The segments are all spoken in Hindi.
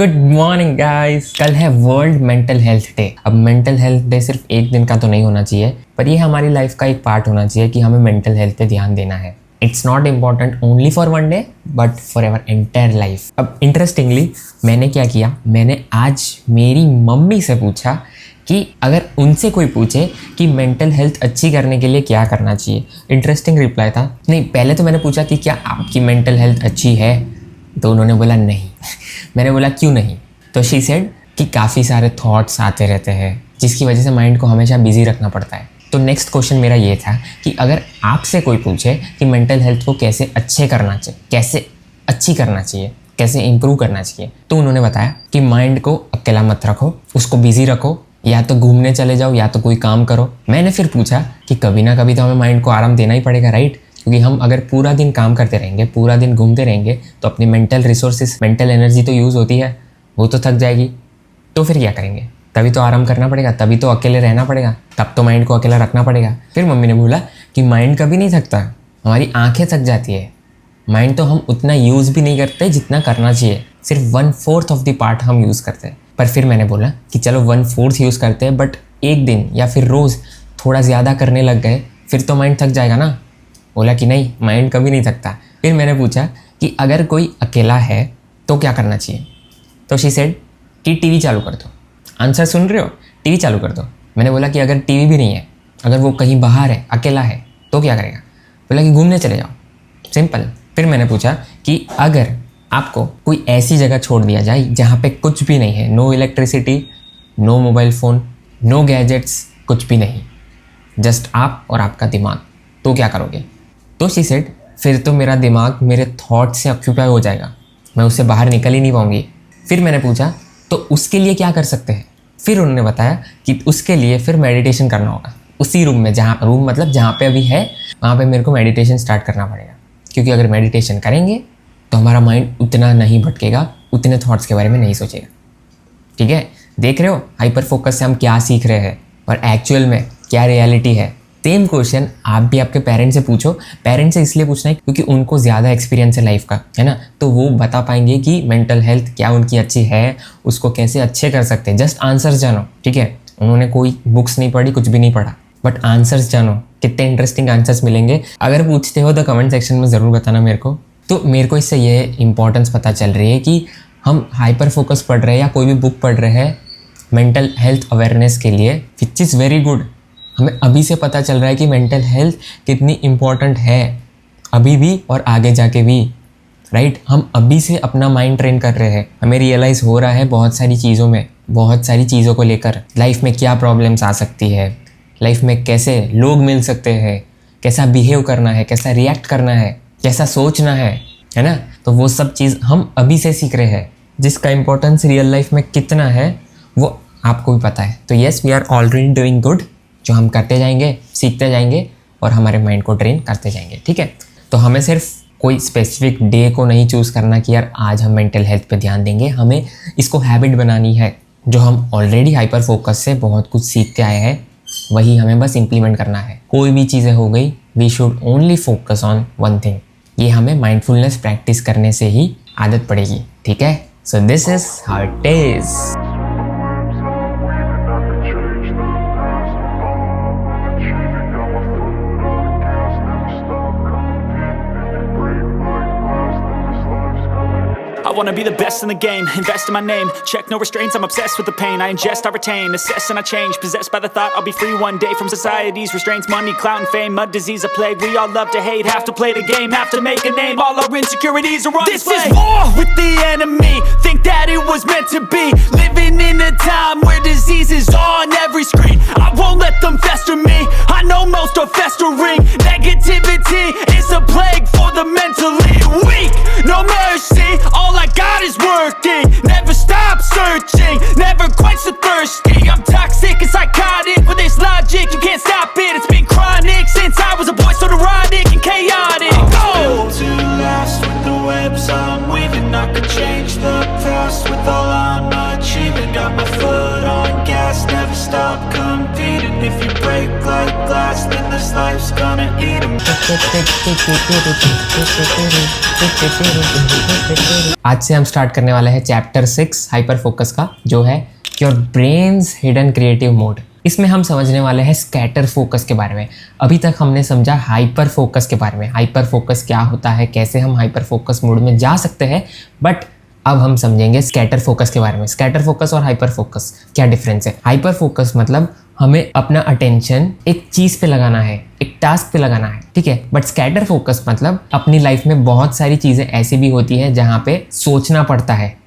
Good morning guys. कल है वर्ल्ड मेंटल हेल्थ डे। अब मेंटल हेल्थ डे सिर्फ एक दिन का तो नहीं होना चाहिए, पर ये हमारी लाइफ का एक पार्ट होना चाहिए कि हमें मेंटल हेल्थ पे ध्यान देना है। It's not important only for one day but for ever entire life. अब इंटरेस्टिंगली मैंने क्या किया, मैंने आज मेरी मम्मी से पूछा कि अगर उनसे कोई पूछे कि मेंटल हेल्थ अच्छी करने के लिए क्या करना चाहिए। इंटरेस्टिंग रिप्लाई था। नहीं, पहले तो मैंने पूछा कि क्या आपकी मेंटल हेल्थ अच्छी है, तो उन्होंने बोला नहीं। मैंने बोला क्यों नहीं, तो शी सेड कि काफ़ी सारे थॉट्स आते रहते हैं जिसकी वजह से माइंड को हमेशा बिजी रखना पड़ता है। तो नेक्स्ट क्वेश्चन मेरा ये था कि अगर आपसे कोई पूछे कि मेंटल हेल्थ को कैसे अच्छे करना चाहिए, कैसे अच्छी करना चाहिए, कैसे इम्प्रूव करना चाहिए, तो उन्होंने बताया कि माइंड को अकेला मत रखो, उसको बिजी रखो, या तो घूमने चले जाओ या तो कोई काम करो। मैंने फिर पूछा कि कभी ना कभी तो हमें माइंड को आराम देना ही पड़ेगा, राइट? क्योंकि हम अगर पूरा दिन काम करते रहेंगे, पूरा दिन घूमते रहेंगे, तो अपनी मेंटल रिसोर्सेज, मेंटल एनर्जी तो यूज़ होती है, वो तो थक जाएगी। तो फिर क्या करेंगे? तभी तो आराम करना पड़ेगा, तभी तो अकेले रहना पड़ेगा, तब तो माइंड को अकेला रखना पड़ेगा। फिर मम्मी ने बोला कि माइंड कभी नहीं थकता, हमारी आंखें थक जाती है। माइंड तो हम उतना यूज़ भी नहीं करते जितना करना चाहिए, सिर्फ 1/4 ऑफ द पार्ट हम यूज़ करते हैं। पर फिर मैंने बोला कि चलो 1/4 यूज़ करते हैं, बट एक दिन या फिर रोज़ थोड़ा ज़्यादा करने लग गए फिर तो माइंड थक जाएगा ना। बोला कि नहीं, माइंड कभी नहीं थकता। फिर मैंने पूछा कि अगर कोई अकेला है तो क्या करना चाहिए, तो शी सेड कि टीवी चालू कर दो। आंसर सुन रहे हो? टीवी चालू कर दो। मैंने बोला कि अगर टीवी भी नहीं है, अगर वो कहीं बाहर है, अकेला है, तो क्या करेगा? बोला कि घूमने चले जाओ, सिंपल। फिर मैंने पूछा कि अगर आपको कोई ऐसी जगह छोड़ दिया जाए जहाँ पे कुछ भी नहीं है, no electricity, no mobile phone, no gadgets, कुछ भी नहीं, जस्ट आप और आपका दिमाग, तो क्या करोगे? तो शी सेड फिर तो मेरा दिमाग मेरे थॉट से ऑक्यूपाई हो जाएगा, मैं उससे बाहर निकल ही नहीं पाऊंगी। फिर मैंने पूछा तो उसके लिए क्या कर सकते हैं? फिर उन्होंने बताया कि उसके लिए फिर मेडिटेशन करना होगा, उसी रूम में, जहाँ रूम मतलब जहाँ पे अभी है वहाँ पे मेरे को मेडिटेशन स्टार्ट करना पड़ेगा। क्योंकि अगर मेडिटेशन करेंगे तो हमारा माइंड उतना नहीं भटकेगा, उतने थॉट्स के बारे में नहीं सोचेगा। ठीक है, देख रहे हो हाइपर फोकस से हम क्या सीख रहे हैं और एक्चुअल में क्या रियलिटी है। सेम क्वेश्चन आप भी आपके पेरेंट्स से पूछो। पेरेंट्स से इसलिए पूछना है क्योंकि उनको ज़्यादा एक्सपीरियंस है लाइफ का, है ना, तो वो बता पाएंगे कि मेंटल हेल्थ क्या उनकी अच्छी है, उसको कैसे अच्छे कर सकते हैं। जस्ट आंसर्स जानो, ठीक है? उन्होंने कोई बुक्स नहीं पढ़ी, कुछ भी नहीं पढ़ा, बट आंसर्स जानो। कितने इंटरेस्टिंग आंसर्स मिलेंगे। अगर पूछते हो तो कमेंट सेक्शन में ज़रूर बताना मेरे को। तो मेरे को इससे ये इंपॉर्टेंस पता चल रही है कि हम हाइपर फोकस पढ़ रहे हैं या कोई भी बुक पढ़ रहे हैं मेंटल हेल्थ अवेयरनेस के लिए, विच इज़ वेरी गुड। हमें अभी से पता चल रहा है कि मेंटल हेल्थ कितनी इम्पॉर्टेंट है, अभी भी और आगे जाके भी, राइट? हम अभी से अपना माइंड ट्रेन कर रहे हैं। हमें रियलाइज़ हो रहा है बहुत सारी चीज़ों में, बहुत सारी चीज़ों को लेकर, लाइफ में क्या प्रॉब्लम्स आ सकती है, लाइफ में कैसे लोग मिल सकते हैं, कैसा बिहेव करना है, कैसा रिएक्ट करना है, कैसा सोचना है ना? तो वो सब चीज़ हम अभी से सीख रहे हैं, जिसका इम्पोर्टेंस रियल लाइफ में कितना है वो आपको भी पता है। तो yes, we are already doing good. जो हम करते जाएंगे, सीखते जाएंगे और हमारे माइंड को ट्रेन करते जाएंगे, ठीक है? तो हमें सिर्फ कोई स्पेसिफिक डे को नहीं चूज़ करना कि यार आज हम मेंटल हेल्थ पे ध्यान देंगे। हमें इसको हैबिट बनानी है। जो हम ऑलरेडी हाइपर फोकस से बहुत कुछ सीखते आए हैं वही हमें बस इम्प्लीमेंट करना है। कोई भी चीज़ें हो गई, we should only focus on one thing. ये हमें माइंडफुलनेस प्रैक्टिस करने से ही आदत पड़ेगी, ठीक है? So this is how it is. I wanna be the best in the game, invest in my name, check no restraints, I'm obsessed with the pain, I ingest, I retain, assess and I change, possessed by the thought I'll be free one day from society's restraints, money, clout and fame, a disease, a plague, we all love to hate, have to play the game, have to make a name, all our insecurities are on display. This is war with the enemy, think that it was meant to be, living in a time where disease is on every screen, I won't let them fester me, I know most are festering, negativity is a plague for the mentally weak, no mercy, all I got is working, never stop searching, never quite so thirsty, I'm toxic and psychotic, with this logic, you can't stop it, it's been chronic, since I was a boy, so neurotic and chaotic. Go! Built to last with the webs I'm weaving, I could change the past with all I'm achieving, got my foot on gas, never stop competing, if you break like glass, then the fast life's gonna eat 'em. आज से हम स्टार्ट करने वाला है चैप्टर 6 हाइपर फोकस का, जो है your brains hidden creative mode. इसमें हम समझने वाले हैं स्कैटर फोकस के बारे में। अभी तक हमने समझा हाइपर फोकस के बारे में, हाइपर फोकस क्या होता है, कैसे हम हाइपर फोकस मोड में जा सकते हैं, बट अब हम समझेंगे स्कैटर फोकस के बारे में। स्कैटर फोकस और हाइपर फोकस क्या डिफरेंस है? हाइपर फोकस मतलब हमें अपना अटेंशन एक चीज़ पे लगाना है, एक टास्क पे लगाना है, ठीक है। बट स्कैटर फोकस मतलब अपनी लाइफ में बहुत सारी चीज़ें ऐसी भी होती है जहाँ पे सोचना पड़ता है,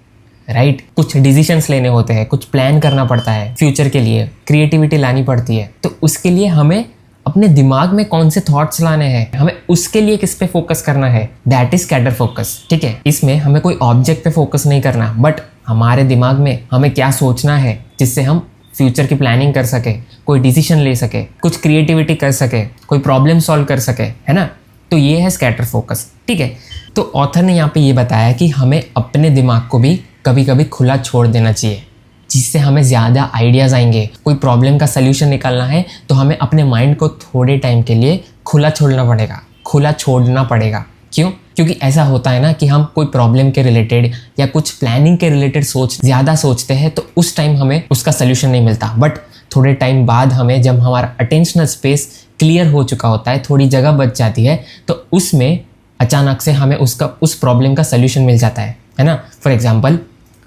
राइट? कुछ डिसीजंस लेने होते हैं, कुछ प्लान करना पड़ता है फ्यूचर के लिए, क्रिएटिविटी लानी पड़ती है। तो उसके लिए हमें अपने दिमाग में कौन से थॉट्स लाने हैं, हमें उसके लिए किस पे फोकस करना है, दैट इज स्कैटर फोकस, ठीक है। इसमें हमें कोई ऑब्जेक्ट पे फोकस नहीं करना, बट हमारे दिमाग में हमें क्या सोचना है जिससे हम फ्यूचर की प्लानिंग कर सके, कोई डिसीजन ले सके, कुछ क्रिएटिविटी कर सके, कोई प्रॉब्लम सॉल्व कर सके, है ना। तो ये है स्कैटर फोकस, ठीक है। तो ऑथर ने यहाँ पे ये बताया कि हमें अपने दिमाग को भी कभी कभी खुला छोड़ देना चाहिए, जिससे हमें ज़्यादा आइडियाज़ आएंगे। कोई प्रॉब्लम का सल्यूशन निकालना है तो हमें अपने माइंड को थोड़े टाइम के लिए खुला छोड़ना पड़ेगा, खुला छोड़ना पड़ेगा। क्यों? क्योंकि ऐसा होता है ना कि हम कोई प्रॉब्लम के रिलेटेड या कुछ प्लानिंग के रिलेटेड ज़्यादा सोचते हैं तो उस टाइम हमें उसका सल्यूशन नहीं मिलता। बट थोड़े टाइम बाद हमें, जब हमारा अटेंशनल स्पेस क्लियर हो चुका होता है, थोड़ी जगह बच जाती है, तो उसमें अचानक से हमें उस प्रॉब्लम का सल्यूशन मिल जाता है ना। फॉर एग्जाम्पल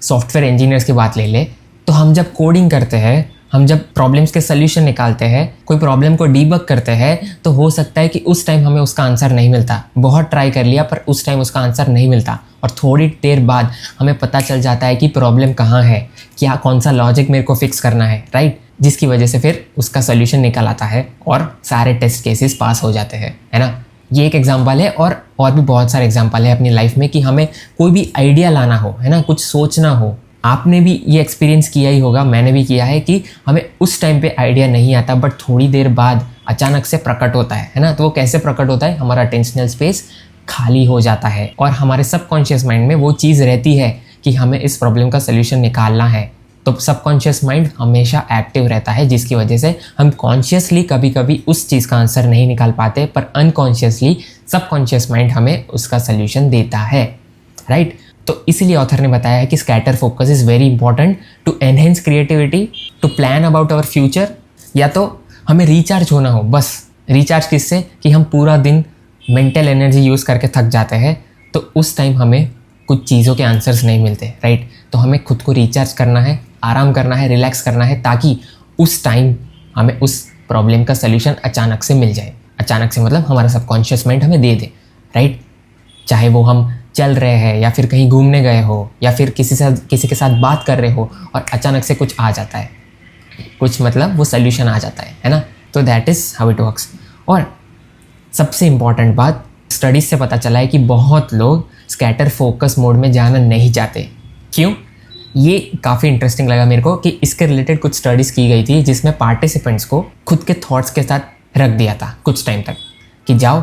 सॉफ्टवेयर इंजीनियर्स की बात ले ले, तो हम जब कोडिंग करते हैं, हम जब प्रॉब्लम्स के सल्यूशन निकालते हैं, कोई प्रॉब्लम को डीबग करते हैं, तो हो सकता है कि उस टाइम हमें उसका आंसर नहीं मिलता। बहुत ट्राई कर लिया पर उस टाइम उसका आंसर नहीं मिलता, और थोड़ी देर बाद हमें पता चल जाता है कि प्रॉब्लम कहाँ है, क्या कौन सा लॉजिक मेरे को फिक्स करना है, राइट। जिसकी वजह से फिर उसका सॉल्यूशन निकल आता है और सारे टेस्ट केसेस पास हो जाते हैं, है ना। ये एक एग्जांपल है, और भी बहुत सारे एग्जांपल है अपनी लाइफ में कि हमें कोई भी आइडिया लाना हो, है ना, कुछ सोचना हो। आपने भी ये एक्सपीरियंस किया ही होगा, मैंने भी किया है कि हमें उस टाइम पे आइडिया नहीं आता, बट थोड़ी देर बाद अचानक से प्रकट होता है ना। तो वो कैसे प्रकट होता है? हमारा अटेंशनल स्पेस खाली हो जाता है और हमारे सबकॉन्शियस माइंड में वो चीज़ रहती है कि हमें इस प्रॉब्लम का सल्यूशन निकालना है। तो सबकॉन्शियस माइंड हमेशा एक्टिव रहता है, जिसकी वजह से हम कॉन्शियसली कभी कभी उस चीज़ का आंसर नहीं निकाल पाते, पर अनकॉन्शियसली सबकॉन्शियस माइंड हमें उसका सल्यूशन देता है, राइट। तो इसलिए ऑथर ने बताया है कि scatter focus is very important to enhance creativity, to plan about our future, या तो हमें रिचार्ज होना हो। बस रिचार्ज किससे? कि हम पूरा दिन मेंटल एनर्जी यूज़ करके थक जाते हैं, तो उस टाइम हमें कुछ चीज़ों के आंसर्स नहीं मिलते, राइट। तो हमें खुद को रिचार्ज करना है, आराम करना है, रिलैक्स करना है, ताकि उस टाइम हमें उस प्रॉब्लम का सल्यूशन अचानक से मिल जाए। अचानक से मतलब हमारा सबकॉन्शियस माइंड हमें दे दे, राइट। चाहे वो हम चल रहे हैं या फिर कहीं घूमने गए हो या फिर किसी के साथ बात कर रहे हो और अचानक से कुछ आ जाता है, कुछ मतलब वो सल्यूशन आ जाता है ना। तो that is how it works. और सबसे इम्पॉर्टेंट बात, स्टडीज़ से पता चला है कि बहुत लोग स्कैटर फोकस मोड में जाना नहीं चाहते। क्यों? ये काफ़ी इंटरेस्टिंग लगा मेरे को कि इसके रिलेटेड कुछ स्टडीज़ की गई थी, जिसमें पार्टिसिपेंट्स को खुद के थॉट्स के साथ रख दिया था कुछ टाइम तक, कि जाओ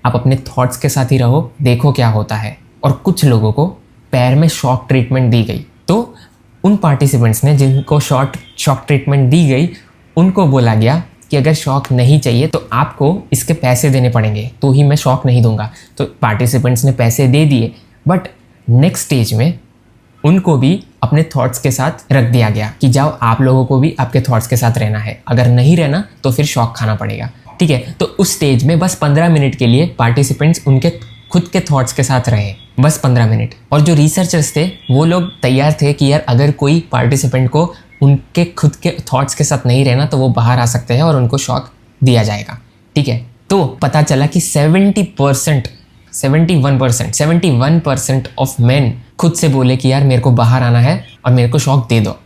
आप अपने थॉट्स के साथ ही रहो, देखो क्या होता है। और कुछ लोगों को पैर में शॉक ट्रीटमेंट दी गई। तो उन पार्टिसिपेंट्स ने जिनको शॉक ट्रीटमेंट दी गई, उनको बोला गया कि अगर शॉक नहीं चाहिए तो आपको इसके पैसे देने पड़ेंगे, तो ही मैं शॉक नहीं दूंगा। तो पार्टिसिपेंट्स ने पैसे दे दिए, बट नेक्स्ट स्टेज में उनको भी अपने थॉट्स के साथ रख दिया गया कि जाओ आप लोगों को भी आपके थॉट्स के साथ रहना है, अगर नहीं रहना तो फिर शॉक खाना पड़ेगा, ठीक है। तो उस स्टेज में बस 15 मिनट के लिए पार्टिसिपेंट्स उनके खुद के थॉट्स के साथ रहे, बस 15 मिनट। और जो रिसर्चर्स थे वो लोग तैयार थे कि यार अगर कोई पार्टिसिपेंट को उनके खुद के थॉट्स के साथ नहीं रहना तो वो बाहर आ सकते हैं और उनको शॉक दिया जाएगा, ठीक है। तो पता चला कि 71% ऑफ मेन खुद से बोले कि यार मेरे को बाहर आना है और मेरे को शॉक दे दो,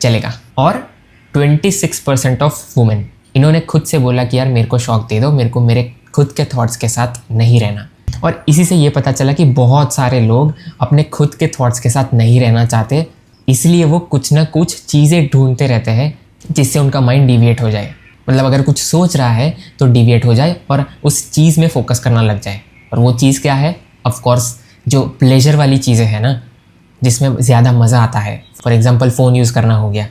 चलेगा। और 26% ऑफ वुमेन, इन्होंने खुद से बोला कि यार मेरे को शॉक दे दो, मेरे को मेरे खुद के थॉट्स के साथ नहीं रहना। और इसी से ये पता चला कि बहुत सारे लोग अपने खुद के थॉट्स के साथ नहीं रहना चाहते, इसलिए वो कुछ ना कुछ चीज़ें ढूंढते रहते हैं जिससे उनका माइंड डिविएट हो जाए। मतलब अगर कुछ सोच रहा है तो डिविएट हो जाए और उस चीज़ में फोकस करना लग जाए। और वो चीज़ क्या है? ऑफ कोर्स जो प्लेजर वाली चीज़ें हैं ना, जिसमें ज़्यादा मज़ा आता है। फॉर एग्जांपल फ़ोन यूज़ करना हो गया,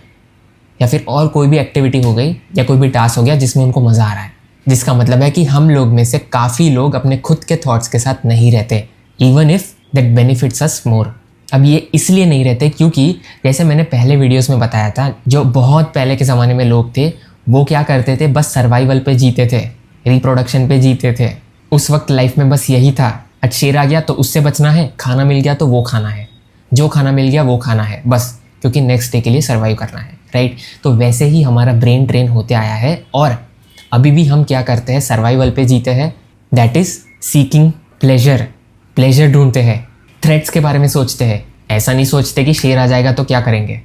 या फिर और कोई भी एक्टिविटी हो गई या कोई भी टास्क हो गया जिसमें उनको मज़ा आ रहा है। जिसका मतलब है कि हम लोग में से काफ़ी लोग अपने खुद के थॉट्स के साथ नहीं रहते, इवन इफ दैट बेनिफिट्स अस मोर। अब ये इसलिए नहीं रहते क्योंकि जैसे मैंने पहले वीडियोस में बताया था, जो बहुत पहले के ज़माने में लोग थे वो क्या करते थे, बस सर्वाइवल पे जीते थे, रिप्रोडक्शन पे जीते थे। उस वक्त लाइफ में बस यही था, आज शेर आ गया तो उससे बचना है, खाना मिल गया तो वो खाना है, जो खाना मिल गया वो खाना है बस, क्योंकि नेक्स्ट डे के लिए सर्वाइव करना है, राइट। तो वैसे ही हमारा ब्रेन ट्रेन होते आया है और अभी भी हम क्या करते हैं, सर्वाइवल पे जीते हैं, that is seeking pleasure. Pleasure ढूंढते हैं, थ्रेट्स के बारे में सोचते हैं। ऐसा नहीं सोचते कि शेर आ जाएगा तो क्या करेंगे,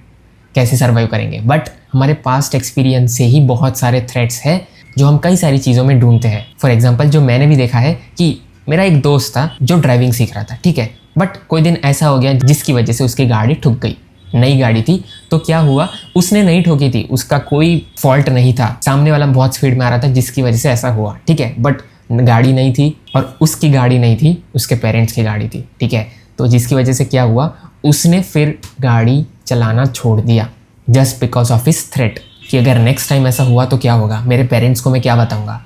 कैसे सर्वाइव करेंगे, बट हमारे पास्ट एक्सपीरियंस से ही बहुत सारे थ्रेट्स हैं जो हम कई सारी चीज़ों में ढूंढते हैं। फॉर एग्जाम्पल, जो मैंने भी देखा है कि मेरा एक दोस्त था जो ड्राइविंग सीख रहा था, ठीक है, बट कोई दिन ऐसा हो गया जिसकी वजह से उसकी गाड़ी ठुक गई। नई गाड़ी थी तो क्या हुआ, उसने नहीं ठोकी थी, उसका कोई फॉल्ट नहीं था, सामने वाला बहुत स्पीड में आ रहा था जिसकी वजह से ऐसा हुआ, ठीक है, बट गाड़ी नहीं थी और उसकी गाड़ी नहीं थी, उसके पेरेंट्स की गाड़ी थी, ठीक है। तो जिसकी वजह से क्या हुआ, उसने फिर गाड़ी चलाना छोड़ दिया just because of his threat कि अगर नेक्स्ट टाइम ऐसा हुआ तो क्या होगा, मेरे पेरेंट्स को मैं क्या बताऊंगा,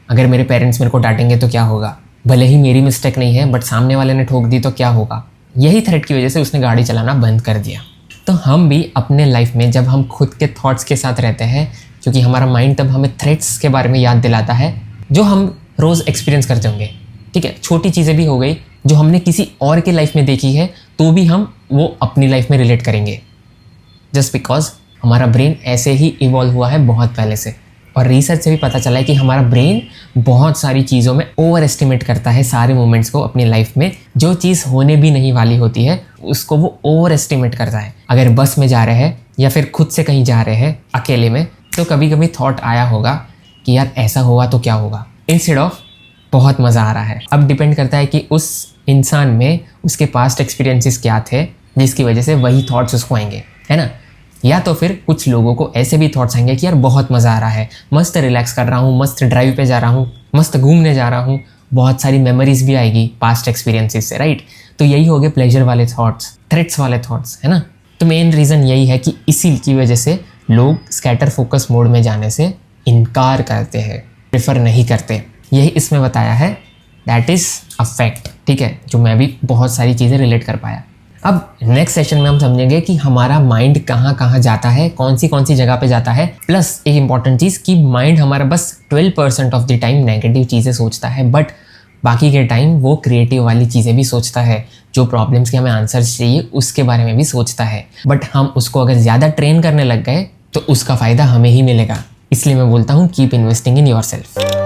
अगर मेरे पेरेंट्स मेरे को डांटेंगे तो क्या होगा, भले ही मेरी मिस्टेक नहीं है बट सामने वाले ने ठोक दी तो क्या होगा। यही थ्रेट की वजह से उसने गाड़ी चलाना बंद कर दिया। तो हम भी अपने लाइफ में जब हम खुद के थॉट्स के साथ रहते हैं, क्योंकि हमारा माइंड तब हमें थ्रेट्स के बारे में याद दिलाता है जो हम रोज़ एक्सपीरियंस करते होंगे, ठीक है, छोटी चीज़ें भी हो गई जो हमने किसी और के लाइफ में देखी है तो भी हम वो अपनी लाइफ में रिलेट करेंगे, जस्ट बिकॉज हमारा ब्रेन ऐसे ही इवॉल्व हुआ है बहुत पहले से। और रिसर्च से भी पता चला है कि हमारा ब्रेन बहुत सारी चीज़ों में ओवर एस्टिमेट करता है सारे मोमेंट्स को अपनी लाइफ में, जो चीज़ होने भी नहीं वाली होती है उसको वो ओवर एस्टिमेट करता है। अगर बस में जा रहे हैं या फिर खुद से कहीं जा रहे हैं अकेले में, तो कभी कभी थॉट आया होगा कि यार ऐसा हुआ तो क्या होगा, इंस्टेड ऑफ बहुत मज़ा आ रहा है। अब डिपेंड करता है कि उस इंसान में उसके पास्ट एक्सपीरियंसेस क्या थे जिसकी वजह से वही थॉट्स उसको आएंगे, है ना। या तो फिर कुछ लोगों को ऐसे भी थॉट्स आएंगे कि यार बहुत मज़ा आ रहा है, मस्त रिलैक्स कर रहा हूँ, मस्त ड्राइव पे जा रहा हूँ, मस्त घूमने जा रहा हूँ, बहुत सारी मेमोरीज भी आएगी पास्ट एक्सपीरियंसेस से, राइट। तो यही हो गए प्लेजर वाले थॉट्स, थ्रेट्स वाले थॉट्स, है ना। तो मेन रीज़न यही है कि इसी की वजह से लोग स्कैटर फोकस मोड में जाने से इनकार करते हैं, प्रेफर नहीं करते। यही इसमें बताया है, दैट इज़ अ फैक्ट, ठीक है, जो मैं भी बहुत सारी चीज़ें रिलेट कर पाया। अब नेक्स्ट सेशन में हम समझेंगे कि हमारा माइंड कहाँ कहाँ जाता है, कौन सी जगह पे जाता है, प्लस एक इंपॉर्टेंट चीज़ कि माइंड हमारा बस 12% ऑफ द टाइम नेगेटिव चीज़ें सोचता है, बट बाकी के टाइम वो क्रिएटिव वाली चीज़ें भी सोचता है, जो प्रॉब्लम्स के हमें आंसर्स चाहिए उसके बारे में भी सोचता है। बट हम उसको अगर ज़्यादा ट्रेन करने लग गए तो उसका फ़ायदा हमें ही मिलेगा। इसलिए मैं बोलता हूँ कीप इन्वेस्टिंग इन योरसेल्फ।